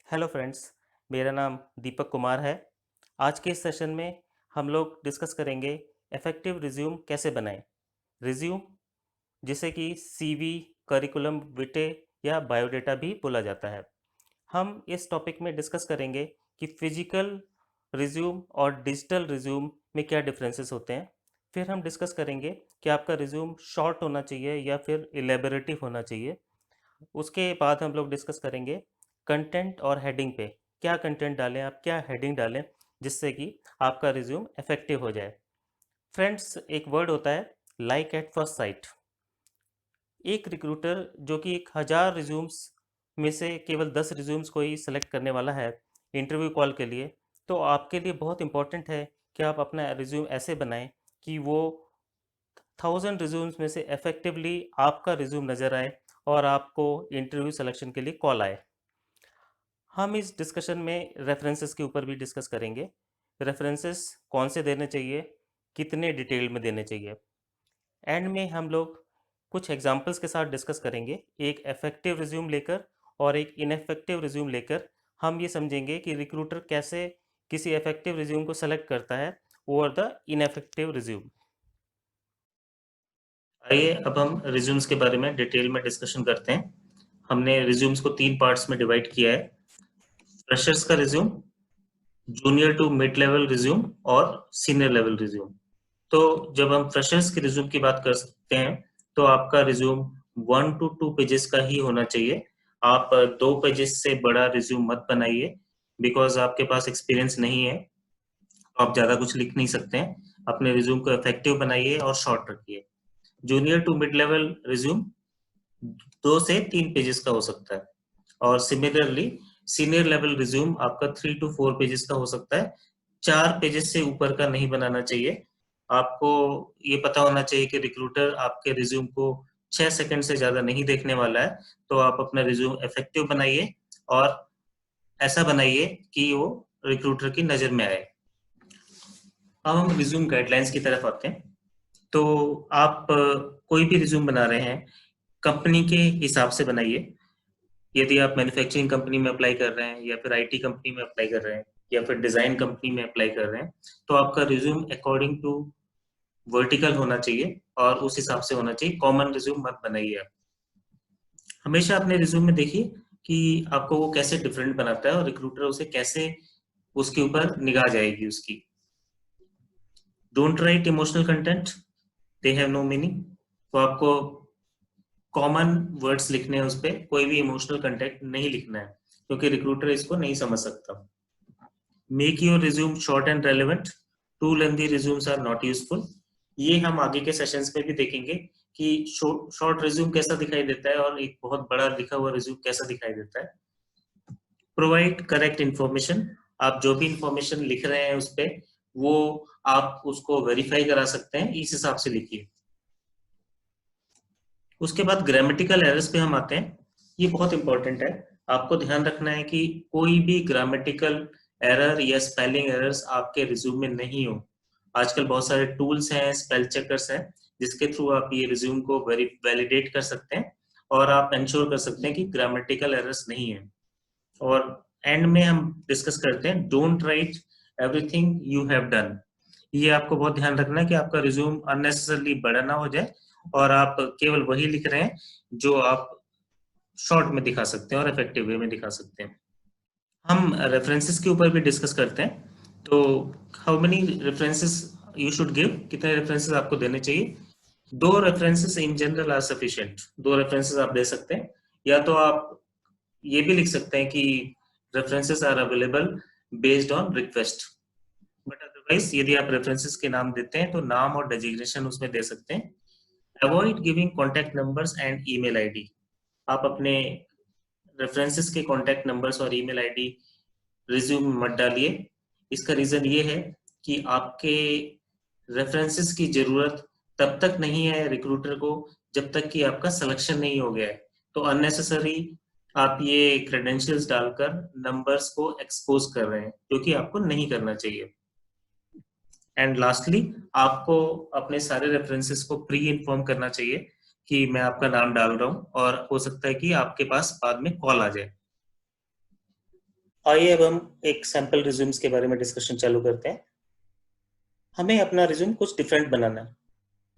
Hello friends, मेरा नाम दीपक कुमार है। आज के इस सेशन में हम लोग डिस्कस करेंगे इफ़ेक्टिव रिज्यूम कैसे बनाएं। रिज्यूम जिसे कि सीवी, करिकुलम विटे या बायोडेटा भी बोला जाता है। हम इस टॉपिक में डिस्कस करेंगे कि फिजिकल रिज्यूम और डिजिटल रिज्यूम में क्या डिफरेंसेस होते हैं। फिर हम डिस्कस करेंगे कि आपका रिज्यूम शॉर्ट होना चाहिए या फिर इलेबोरेटिव होना चाहिए। उसके बाद हम लोग डिस्कस करेंगे कंटेंट और हेडिंग पे, क्या कंटेंट डालें, आप क्या हेडिंग डालें जिससे कि आपका रिज्यूम इफेक्टिव हो जाए। फ्रेंड्स, एक वर्ड होता है लाइक एट फर्स्ट साइट। एक रिक्रूटर जो कि 1,000 रिज्यूम्स में से केवल 10 रिज्यूम्स को ही सेलेक्ट करने वाला है इंटरव्यू कॉल के लिए, तो आपके लिए बहुत इंपॉर्टेंट है कि आप अपना रिज्यूम ऐसे बनाएं कि वो 1,000 रिज्यूम्स में से इफेक्टिवली आपका रिज्यूम नज़र आए और आपको इंटरव्यू सिलेक्शन के लिए कॉल आए। हम इस डिस्कशन में रेफरेंसेस के ऊपर भी डिस्कस करेंगे। रेफरेंसेस कौन से देने चाहिए, कितने डिटेल में देने चाहिए। एंड में हम लोग कुछ एग्जांपल्स के साथ डिस्कस करेंगे, एक इफेक्टिव रिज्यूम लेकर और एक इनफेक्टिव रिज्यूम लेकर। हम ये समझेंगे कि रिक्रूटर कैसे किसी इफेक्टिव रिज्यूम को सेलेक्ट करता है ओवर द इनफेक्टिव रिज्यूम। आइए अब हम रिज्यूम्स के बारे में डिटेल में डिस्कशन करते हैं। हमने रिज्यूम्स को 3 पार्ट्स में डिवाइड किया है: फ्रेशर्स का resume, junior to mid level resume और सीनियर लेवल रिज्यूम। तो जब हम फ्रेशर्स के रिज्यूम की बात कर सकते हैं तो आपका रिज्यूम 1 to 2 पेजेस का ही होना चाहिए। आप 2 पेजेस से बड़ा रिज्यूम मत बनाइए, बिकॉज आपके पास एक्सपीरियंस नहीं है तो आप ज़्यादा कुछ लिख नहीं सकते हैं। अपने रिज्यूम को इफेक्टिव बनाइए और शॉर्ट रखिए। Junior to mid level resume 2 से 3 पेजेस का हो सकता है, और सिमिलरली सीनियर लेवल रिज्यूम आपका 3 to 4 पेजेस का हो सकता है। 4 पेजेस से ऊपर का नहीं बनाना चाहिए। आपको ये पता होना चाहिए कि रिक्रूटर आपके रिज्यूम को 6 सेकंड से ज्यादा नहीं देखने वाला है। तो आप अपना रिज्यूम इफेक्टिव बनाइए और ऐसा बनाइए कि वो रिक्रूटर की नजर में आए। अब हम रिज्यूम गाइडलाइंस की तरफ आते हैं। तो आप कोई भी रिज्यूम बना रहे हैं, कंपनी के हिसाब से बनाइए। यदि आप मैन्युफैक्चरिंग कंपनी में अप्लाई कर रहे हैं या फिर आईटी कंपनी में अप्लाई कर रहे हैं या फिर डिजाइन कंपनी में अप्लाई कर रहे हैं, तो आपका रिज्यूम अकॉर्डिंग टू वर्टिकल होना चाहिए और उस हिसाब से होना चाहिए। कॉमन रिज्यूम मत बनाइए। आप हमेशा अपने रिज्यूम में देखिए कि आपको वो कैसे डिफरेंट बनाता है और रिक्रूटर उसे कैसे, उसके ऊपर निगाह जाएगी उसकी। Don't write emotional content, they have no meaning. तो आपको कॉमन वर्ड्स लिखने हैं, उस पर कोई भी इमोशनल कंटेंट नहीं लिखना है, क्योंकि रिक्रूटर इसको नहीं समझ सकता। Make your resume short and relevant, too lengthy resumes are not useful. ये हम आगे के सेशंस में भी देखेंगे कि शॉर्ट रिज्यूम कैसा दिखाई देता है और एक बहुत बड़ा लिखा हुआ रिज्यूम कैसा दिखाई देता है। प्रोवाइड करेक्ट इन्फॉर्मेशन, आप जो भी इंफॉर्मेशन लिख रहे हैं उस पे वो आप उसको वेरीफाई करा सकते हैं, इस हिसाब से लिखिए। उसके बाद ग्रामेटिकल एरर्स पे हम आते हैं। ये बहुत इंपॉर्टेंट है। आपको ध्यान रखना है कि कोई भी ग्रामेटिकल एरर या स्पेलिंग एरर्स आपके रिज्यूम में नहीं हो। आजकल बहुत सारे टूल्स हैं, स्पेल चेकर्स हैं, जिसके थ्रू आप ये रिज्यूम को वैलिडेट कर सकते हैं और आप इंश्योर कर सकते हैं कि ग्रामेटिकल एरर्स नहीं है। और एंड में हम डिस्कस करते हैं don't write everything you have done. ये आपको बहुत ध्यान रखना है कि आपका रिज्यूम अननेसेसरली बड़ा ना हो जाए और आप केवल वही लिख रहे हैं जो आप शॉर्ट में दिखा सकते हैं और इफेक्टिव वे में दिखा सकते हैं। हम रेफरेंसेस के ऊपर भी डिस्कस करते हैं। तो how many references you should give, कितने रेफरेंसेस आपको देने चाहिए। 2 references in general R sufficient. 2 references आप दे सकते हैं, या तो आप ये भी लिख सकते हैं कि references are available based on request. But otherwise यदि आप रेफरेंसेस के नाम देते हैं तो नाम और डेजिग्नेशन उसमें दे सकते हैं। Avoid giving contact numbers and email ID. आप अपने रेफरेंसेस के कॉन्टैक्ट नंबर्स और ईमेल आईडी रिज्यूम में मत डालिए। इसका रीजन ये है कि आपके रेफरेंसेस की जरूरत तब तक नहीं है रिक्रूटर को जब तक कि आपका सिलेक्शन नहीं हो गया है। तो अननेसेसरी आप ये क्रेडेंशियल्स डालकर नंबर्स को एक्सपोज कर रहे हैं, जो कि आपको नहीं करना चाहिए। एंड लास्टली, आपको अपने सारे रेफरेंसेस को प्री इन्फॉर्म करना चाहिए कि मैं आपका नाम डाल रहा हूँ और हो सकता है कि आपके पास बाद में कॉल आ जाए। आइए अब हम एक सैंपल रिज्यूम्स के बारे में डिस्कशन चालू करते हैं। हमें अपना रिज्यूम कुछ डिफरेंट बनाना है।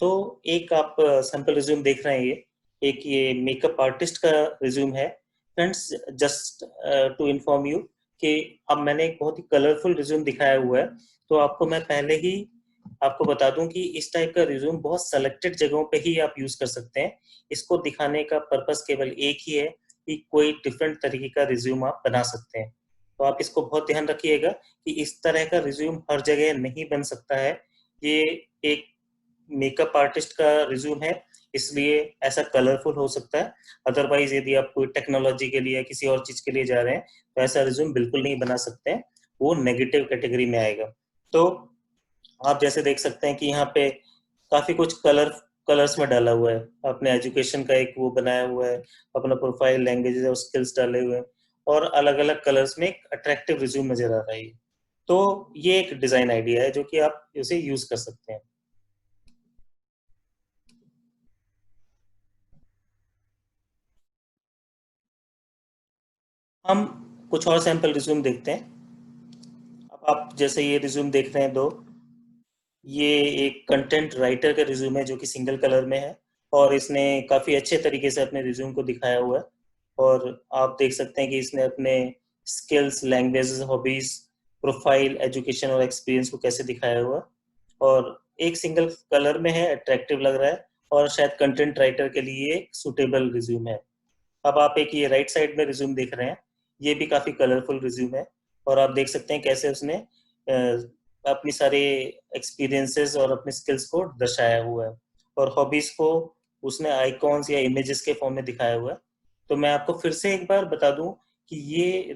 तो एक आप सैंपल रिज्यूम देख रहे हैं, ये एक ये मेकअप आर्टिस्ट का रिज्यूम है। Friends, just to inform you कि अब मैंने एक बहुत ही कलरफुल रिज्यूम दिखाया हुआ है। तो आपको मैं पहले ही आपको बता दूं कि इस टाइप का रिज्यूम बहुत सेलेक्टेड जगहों पे ही आप यूज कर सकते हैं। इसको दिखाने का पर्पस केवल एक ही है कि कोई डिफरेंट तरीके का रिज्यूम आप बना सकते हैं। तो आप इसको बहुत ध्यान रखिएगा कि इस तरह का रिज्यूम हर जगह नहीं बन सकता है। ये एक मेकअप आर्टिस्ट का रिज्यूम है, इसलिए ऐसा कलरफुल हो सकता है। अदरवाइज यदि आप कोई टेक्नोलॉजी के लिए किसी और चीज के लिए जा रहे हैं तो ऐसा रिज्यूम बिल्कुल नहीं बना सकते हैं, वो नेगेटिव कैटेगरी में आएगा। तो आप जैसे देख सकते हैं कि यहाँ पे काफी कुछ कलर्स में डाला हुआ है। अपने एजुकेशन का एक वो बनाया हुआ है, अपना प्रोफाइल, लैंग्वेजेस और स्किल्स डाले हुए हैं, और अलग अलग कलर्स में एक अट्रैक्टिव रिज्यूम नजर आ रहा है। तो ये एक डिजाइन आइडिया है जो कि आप उसे यूज कर सकते हैं। हम कुछ और सैंपल रिज्यूम देखते हैं। अब आप जैसे ये रिज्यूम देख रहे हैं दो, ये एक कंटेंट राइटर का रिज्यूम है जो कि सिंगल कलर में है, और इसने काफी अच्छे तरीके से अपने रिज्यूम को दिखाया हुआ है। और आप देख सकते हैं कि इसने अपने skills, languages, hobbies, profile, education और एक्सपीरियंस को कैसे दिखाया हुआ है। और एक सिंगल कलर में है, अट्रैक्टिव लग रहा है, और शायद कंटेंट राइटर के लिए सूटेबल रिज्यूम है। अब आप एक ये राइट साइड में रिज्यूम देख रहे हैं, ये भी काफी कलरफुल रिज्यूम है। और आप देख सकते हैं कैसे उसने अपनी सारे एक्सपीरियंसेस और अपने स्किल्स को दर्शाया हुआ है, और हॉबीज को उसने आइकॉन्स या इमेजेस के फॉर्म में दिखाया हुआ है। तो मैं आपको फिर से एक बार बता दूं कि ये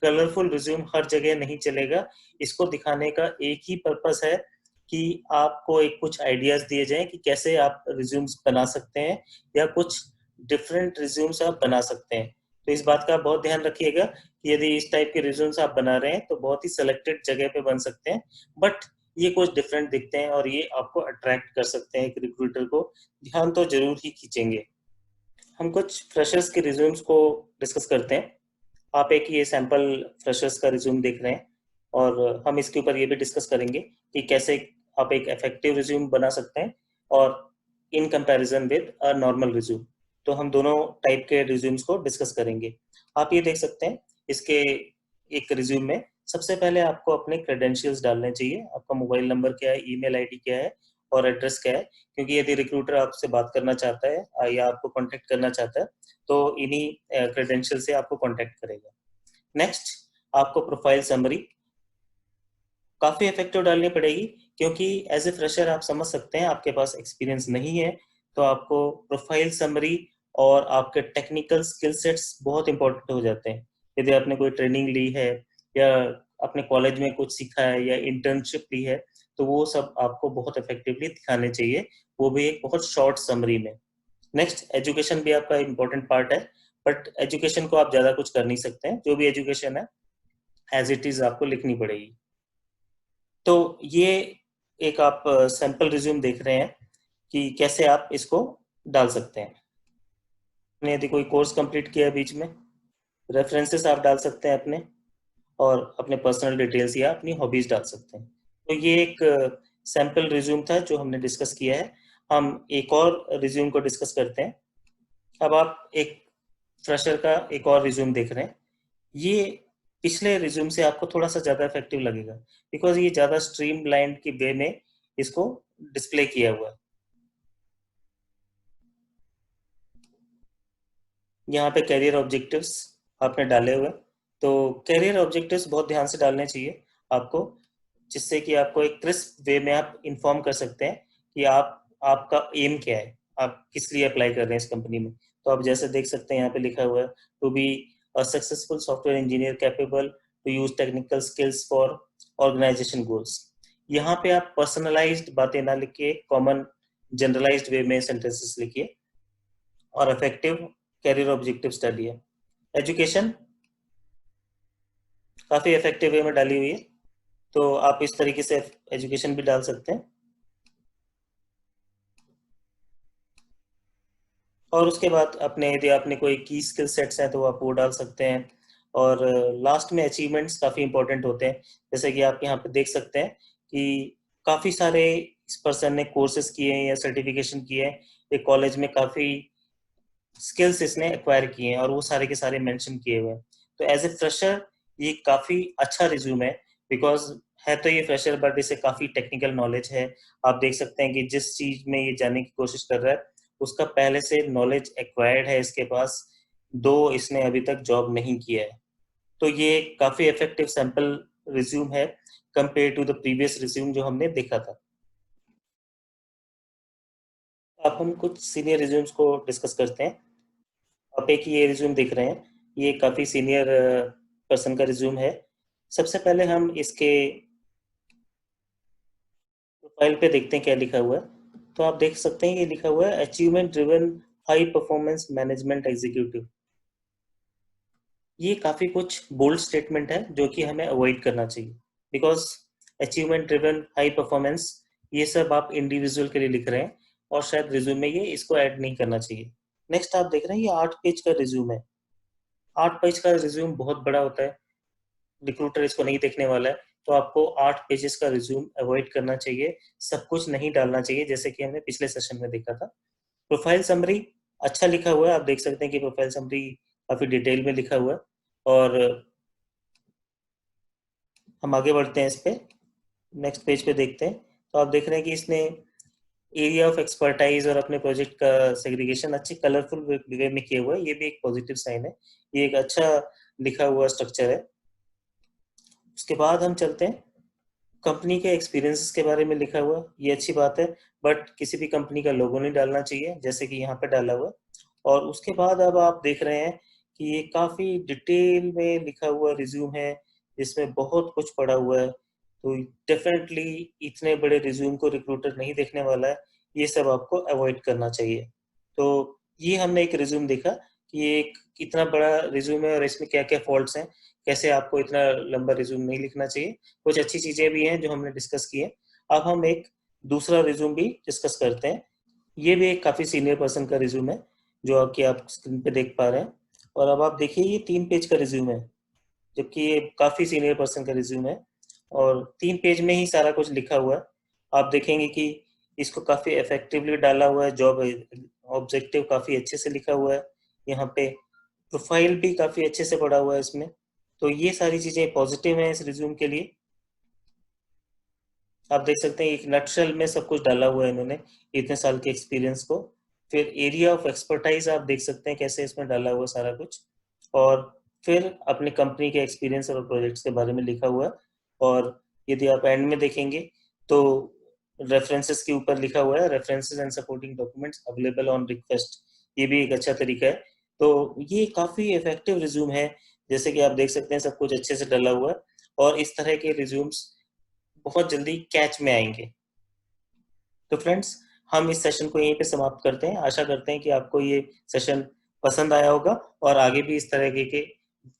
कलरफुल रिज्यूम हर जगह नहीं चलेगा। इसको दिखाने का एक ही पर्पस है कि आपको एक कुछ आइडियाज दिए जाएं कि कैसे आप रिज्यूम्स बना सकते हैं, या कुछ डिफरेंट रिज्यूम्स आप बना सकते हैं। तो इस बात का आप बहुत ध्यान रखिएगा कि यदि इस टाइप के रिज्यूम्स आप बना रहे हैं तो बहुत ही सिलेक्टेड जगह पे बन सकते हैं, बट ये कुछ डिफरेंट दिखते हैं और ये आपको अट्रैक्ट कर सकते हैं, एक रिक्रूटर को ध्यान तो जरूर ही खींचेंगे। हम कुछ फ्रेशर्स के रिज्यूम्स को डिस्कस करते हैं। आप एक ये सैंपल फ्रेशर्स का रिज्यूम देख रहे हैं, और हम इसके ऊपर ये भी डिस्कस करेंगे कि कैसे आप एक इफेक्टिव रिज्यूम बना सकते हैं, और in comparison with a normal resume. तो हम दोनों टाइप के रिज्यूम्स को डिस्कस करेंगे। आप ये देख सकते हैं इसके एक रिज्यूम में सबसे पहले आपको अपने क्रेडेंशियल्स डालने चाहिए। आपका मोबाइल नंबर क्या है, ईमेल आईडी क्या है, और एड्रेस क्या है, क्योंकि यदि रिक्रूटर आपसे बात करना चाहता है या आपको कांटेक्ट करना चाहता है तो इन्हीं क्रेडेंशियल से आपको कांटेक्ट करेगा। नेक्स्ट, आपको प्रोफाइल समरी काफी इफेक्टिव डालनी पड़ेगी, क्योंकि एज ए फ्रेशर आप समझ सकते हैं आपके पास एक्सपीरियंस नहीं है। तो आपको प्रोफाइल समरी और आपके टेक्निकल स्किल सेट्स बहुत इंपॉर्टेंट हो जाते हैं। यदि आपने कोई ट्रेनिंग ली है, या अपने कॉलेज में कुछ सीखा है, या इंटर्नशिप ली है, तो वो सब आपको बहुत इफेक्टिवली दिखाने चाहिए, वो भी एक बहुत शॉर्ट समरी में। नेक्स्ट, एजुकेशन भी आपका इंपॉर्टेंट पार्ट है, बट एजुकेशन को आप ज्यादा कुछ कर नहीं सकते हैं। जो भी एजुकेशन है एज इट इज आपको लिखनी पड़ेगी। तो ये एक आप सैंपल रिज्यूम देख रहे हैं कि कैसे आप इसको डाल सकते हैं। आपने यदि कोई कोर्स कंप्लीट किया है बीच में, रेफरेंसेस आप डाल सकते हैं अपने, और अपने पर्सनल डिटेल्स या अपनी हॉबीज डाल सकते हैं। तो ये एक सैंपल रिज्यूम था जो हमने डिस्कस किया है। हम एक और रिज्यूम को डिस्कस करते हैं। अब आप एक फ्रेशर का एक और रिज्यूम देख रहे हैं। ये पिछले रिज्यूम से आपको थोड़ा सा ज्यादा इफेक्टिव लगेगा, बिकॉज ये ज्यादा स्ट्रीम लाइन की वे में इसको डिस्प्ले किया हुआ है। यहाँ पे कैरियर ऑब्जेक्टिव्स आपने डाले हुए हैं। तो कैरियर ऑब्जेक्टिव्स बहुत ध्यान से डालने चाहिए आपको, जिससे कि आपको एक क्रिस्प वे में आप इंफॉर्म कर सकते हैं कि आपका एम क्या है, आप किस लिए अप्लाई कर रहे हैं इस कंपनी में। तो आप जैसे देख सकते हैं यहाँ पे लिखा हुआ है, to be a successful software engineer capable to use technical skills for organization goals. यहाँ पे आप पर्सनलाइज्ड बातें ना लिखिए, कॉमन जनरलाइज्ड वे में सेंटेंसेस लिखिए, और इफेक्टिव कैरियर ऑब्जेक्टिव्स डालिए। एजुकेशन काफी इफेक्टिव वे में डाली हुई है, तो आप इस तरीके से एजुकेशन भी डाल सकते हैं। और उसके बाद अपने यदि आपने कोई की स्किल सेट्स हैं तो आप वो डाल सकते हैं। और लास्ट में अचीवमेंट्स काफी इंपॉर्टेंट होते हैं। जैसे कि आप यहाँ पे देख सकते हैं कि काफी सारे इस पर्सन ने कोर्सेज किए हैं या सर्टिफिकेशन किए हैं, ये कॉलेज में काफी स्किल्स इसने एक्वायर किए हैं और वो सारे के सारे मेंशन किए हुए हैं। तो एज ए फ्रेशर ये काफी अच्छा रिज्यूम है, बिकॉज है तो ये फ्रेशर बट इसे काफी टेक्निकल नॉलेज है। आप देख सकते हैं कि जिस चीज में ये जाने की कोशिश कर रहा है उसका पहले से नॉलेज एक्वायर्ड है इसके पास, दो इसने अभी तक जॉब नहीं किया है। तो ये काफी इफेक्टिव सैंपल रिज्यूम है compare to the previous resume जो हमने देखा था। अब हम कुछ सीनियर रिज्यूम्स को डिस्कस करते हैं। आप एक ये रिज्यूम देख रहे हैं, ये काफी सीनियर पर्सन का रिज्यूम है। सबसे पहले हम इसके प्रोफाइल पे देखते हैं क्या लिखा हुआ है। तो आप देख सकते हैं ये लिखा हुआ है achievement driven high performance management executive. ये काफी कुछ बोल्ड स्टेटमेंट है जो कि हमें अवॉइड करना चाहिए, because achievement driven high performance ये सब आप इंडिविजुअल के लिए लिख रहे हैं और शायद रिज्यूम में ये इसको ऐड नहीं करना चाहिए। नेक्स्ट आप देख रहे हैं ये 8 पेज का रिज्यूम है। 8 पेज का रिज्यूम बहुत बड़ा होता है, रिक्रूटर इसको नहीं देखने वाला है, तो आपको 8 पेजेस का रिज्यूम अवॉइड करना चाहिए, सब कुछ नहीं डालना चाहिए जैसे कि हमने पिछले सेशन में देखा था। प्रोफाइल समरी अच्छा लिखा हुआ है, आप देख सकते हैं कि प्रोफाइल समरी काफी डिटेल में लिखा हुआ है। और हम आगे बढ़ते हैं इस पे, नेक्स्ट पेज पे देखते हैं। तो आप देख रहे हैं कि इसने एरिया ऑफ एक्सपर्टाइज और अपने प्रोजेक्ट का सेग्रीगेशन अच्छे कलरफुल वे में किया हुआ है, ये भी एक पॉजिटिव साइन है, ये एक अच्छा लिखा हुआ स्ट्रक्चर है। उसके बाद हम चलते हैं कंपनी के एक्सपीरियंसेस के बारे में लिखा हुआ, ये अच्छी बात है, बट किसी भी कंपनी का लोगो नहीं डालना चाहिए जैसे कि यहाँ पे डाला हुआ। और उसके बाद अब आप देख रहे हैं कि ये काफी डिटेल में लिखा हुआ रिज्यूम है जिसमें बहुत कुछ पड़ा हुआ है। तो डेफिनेटली इतने बड़े रिज्यूम को रिक्रूटर नहीं देखने वाला है, ये सब आपको अवॉइड करना चाहिए। तो ये हमने एक रिज्यूम देखा कि ये एक इतना बड़ा रिज्यूम है और इसमें क्या क्या फॉल्ट्स हैं, कैसे आपको इतना लंबा रिज्यूम नहीं लिखना चाहिए। कुछ अच्छी चीजें भी हैं जो हमने डिस्कस की है। अब हम एक दूसरा रिज्यूम भी डिस्कस करते हैं। ये भी एक काफी सीनियर पर्सन का रिज्यूम है जो आपकी आप स्क्रीन पे देख पा रहे हैं। और अब आप देखिए ये 3 पेज का रिज्यूम है, जबकि ये काफी सीनियर पर्सन का रिज्यूम है और 3 पेज में ही सारा कुछ लिखा हुआ है। आप देखेंगे कि इसको काफी इफेक्टिवली डाला हुआ है, जॉब ऑब्जेक्टिव काफी अच्छे से लिखा हुआ है, यहाँ पे प्रोफाइल भी काफी अच्छे से पड़ा हुआ है इसमें। तो ये सारी चीजें पॉजिटिव हैं इस रिज्यूम के लिए। आप देख सकते हैं एक नटशेल में सब कुछ डाला हुआ है इन्होंने, इतने साल के एक्सपीरियंस को। फिर एरिया ऑफ एक्सपर्टाइज आप देख सकते हैं कैसे इसमें डाला हुआ सारा कुछ। और फिर अपनी कंपनी के एक्सपीरियंस और प्रोजेक्ट्स के बारे में लिखा हुआ है। और यदि आप एंड में देखेंगे तो रेफरेंसेस के ऊपर लिखा हुआ है references and supporting documents available on request, ये भी एक अच्छा तरीका है। तो ये काफी इफेक्टिव रिज्यूम है, जैसे कि आप देख सकते हैं सब कुछ अच्छे से डला हुआ है और इस तरह के रिज्यूम्स बहुत जल्दी कैच में आएंगे। तो फ्रेंड्स हम इस सेशन को यहीं पे समाप्त करते हैं, आशा करते हैं कि आपको ये सेशन पसंद आया होगा और आगे भी इस तरह के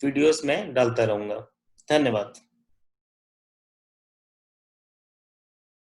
वीडियोस मैं डालता रहूंगा। धन्यवाद।